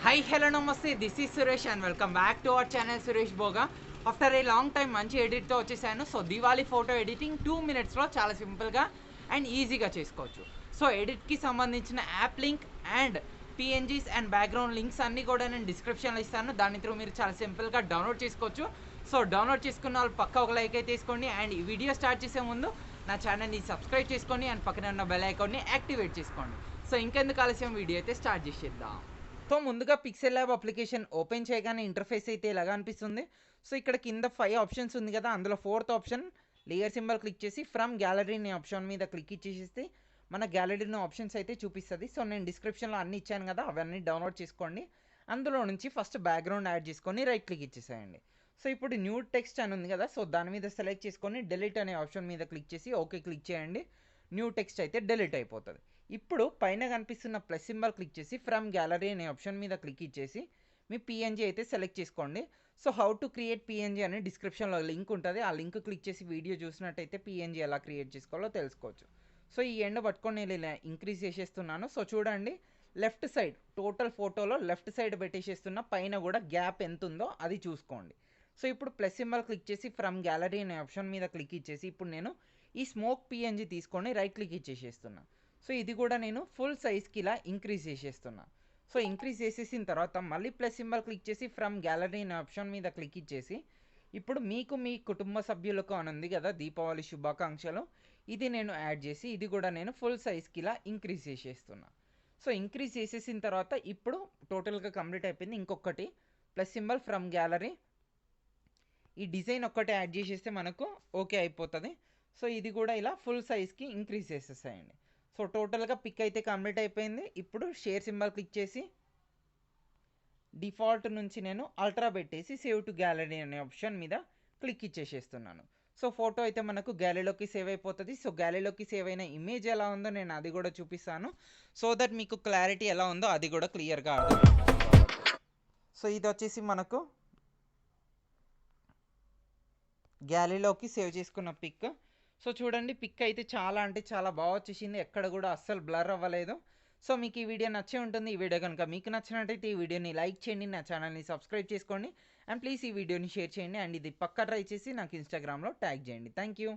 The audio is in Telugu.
Hi, hello, namaste. This is Suresh and welcome back to our channel Suresh Boga. After a long time మంచి ఎడిట్తో వచ్చేసాను. సో దివాళీ ఫోటో ఎడిటింగ్ 2 minutesలో చాలా సింపుల్గా అండ్ ఈజీగా చేసుకోవచ్చు. సో ఎడిట్కి సంబంధించిన app link and PNGs and background links అన్నీ కూడా నేను డిస్క్రిప్షన్లో ఇస్తాను. దాని త్రూ మీరు చాలా సింపుల్గా డౌన్లోడ్ చేసుకోవచ్చు. సో డౌన్లోడ్ చేసుకున్న వాళ్ళు పక్కా ఒక లైక్ అయితే తీసుకోండి. అండ్ ఈ వీడియో స్టార్ట్ చేసే ముందు నా ఛానల్ని సబ్స్క్రైబ్ చేసుకోండి అండ్ పక్కన ఉన్న బెల్ ఐకాన్ని యాక్టివేట్ చేసుకోండి. సో ఇంకెందుకు ఆలస్యం వీడియో అయితే స్టార్ట్ చేసేద్దాం. సో ముందుగా Pixellab అప్లికేషన్ ఓపెన్ చేయగానే ఇంటర్ఫేస్ అయితే ఇలాగా అనిపిస్తుంది. సో ఇక్కడ కింద 5 ఆప్షన్స్ ఉంది కదా, అందులో 4th option layer symbol click చేసి ఫ్రమ్ గ్యాలరీ అనే ఆప్షన్ మీద క్లిక్ ఇచ్చేస్తే మన గ్యాలరీలో ఆప్షన్స్ అయితే చూపిస్తుంది. సో నేను డిస్క్రిప్షన్లో అన్ని ఇచ్చాను కదా, అవన్నీ డౌన్లోడ్ చేసుకోండి. అందులో నుంచి ఫస్ట్ బ్యాక్గ్రౌండ్ యాడ్ చేసుకొని రైట్ క్లిక్ ఇచ్చేసేయండి. సో ఇప్పుడు న్యూ టెక్స్ట్ అని ఉంది కదా, సో దాని మీద సెలెక్ట్ చేసుకొని డిలీట్ అనే ఆప్షన్ మీద క్లిక్ చేసి ఓకే క్లిక్ చేయండి. న్యూ టెక్స్ట్ అయితే డిలీట్ అయిపోతుంది. ఇప్పుడు పైన కనిపిస్తున్న ప్లస్ సింబల్ క్లిక్ చేసి ఫ్రమ్ గ్యాలరీ అనే ఆప్షన్ మీద క్లిక్ ఇచ్చేసి మీ పిఎన్జీ అయితే సెలెక్ట్ చేసుకోండి. So how to create PNG అని డిస్క్రిప్షన్లో లింక్ ఉంటుంది. ఆ లింక్ క్లిక్ చేసి వీడియో చూసినట్టయితే పిఎన్జీ ఎలా క్రియేట్ చేసుకోవాలో తెలుసుకోవచ్చు. సో ఈ ఎండ్ పట్టుకొని నేను ఇలా ఇంక్రీజ్ చేసేస్తున్నాను. సో చూడండి, లెఫ్ట్ సైడ్ టోటల్ ఫోటోలో లెఫ్ట్ సైడ్ పెట్టేసేస్తున్న, పైన కూడా గ్యాప్ ఎంత ఉందో అది చూసుకోండి. సో ఇప్పుడు ప్లస్ సింబల్ క్లిక్ చేసి ఫ్రమ్ గ్యాలరీ అనే ఆప్షన్ మీద క్లిక్ ఇచ్చేసి ఇప్పుడు నేను ఈ స్మోక్ పిఎన్జీ తీసుకొని రైట్ క్లిక్ ఇచ్చేసేస్తున్నా. సో ఇది కూడా నేను ఫుల్ సైజ్కి ఇలా ఇంక్రీజ్ చేసేస్తున్నా. సో ఇంక్రీజ్ చేసేసిన తర్వాత మళ్ళీ ప్లస్ సింబల్ క్లిక్ చేసి ఫ్రమ్ గ్యాలరీ అనే ఆప్షన్ మీద క్లిక్ ఇచ్చేసి ఇప్పుడు మీకు మీ కుటుంబ సభ్యులకు అని ఉంది కదా, దీపావళి శుభాకాంక్షలు, ఇది నేను యాడ్ చేసి ఇది కూడా నేను ఫుల్ సైజ్కి ఇలా ఇంక్రీజ్ చేసేస్తున్నా. సో ఇంక్రీజ్ చేసేసిన తర్వాత ఇప్పుడు టోటల్గా కంప్లీట్ అయిపోయింది. ఇంకొకటి ప్లస్ సింబల్ ఫ్రమ్ గ్యాలరీ ఈ డిజైన్ ఒక్కటి యాడ్ చేసేస్తే మనకు ఓకే అయిపోతుంది. సో ఇది కూడా ఇలా ఫుల్ సైజ్కి ఇంక్రీజ్ చేసేసాయండి. సో టోటల్గా పిక్ అయితే కంప్లీట్ అయిపోయింది. ఇప్పుడు షేర్ సింబల్ క్లిక్ చేసి డిఫాల్ట్ నుంచి నేను అల్ట్రా పెట్టేసి సేవ్ టు గ్యాలరీ అనే ఆప్షన్ మీద క్లిక్ ఇచ్చేసేస్తున్నాను. సో ఫోటో అయితే మనకు గ్యాలరీలోకి సేవ్ అయిపోతుంది. సో గ్యాలరీలోకి సేవ్ అయిన ఇమేజ్ ఎలా ఉందో నేను అది కూడా చూపిస్తాను, సో దట్ మీకు క్లారిటీ ఎలా ఉందో అది కూడా క్లియర్గా అర్థమవుతుంది. సో ఇది వచ్చేసి మనకు గ్యాలరీలోకి సేవ్ చేసుకున్న పిక్. సో చూడండి, పిక్ అయితే చాలా అంటే చాలా బాగా వచ్చేసింది, ఎక్కడ కూడా అస్సలు బ్లర్ అవ్వలేదు. సో మీకు ఈ వీడియో నచ్చే ఉంటుంది. ఈ వీడియో కనుక మీకు నచ్చినట్టయితే ఈ వీడియోని లైక్ చేయండి, నా ఛానల్ని సబ్స్క్రైబ్ చేసుకోండి అండ్ ప్లీజ్ ఈ వీడియోని షేర్ చేయండి అండ్ ఇది పక్కా ట్రై చేసి నాకు ఇన్స్టాగ్రామ్లో ట్యాగ్ చేయండి. Thank you.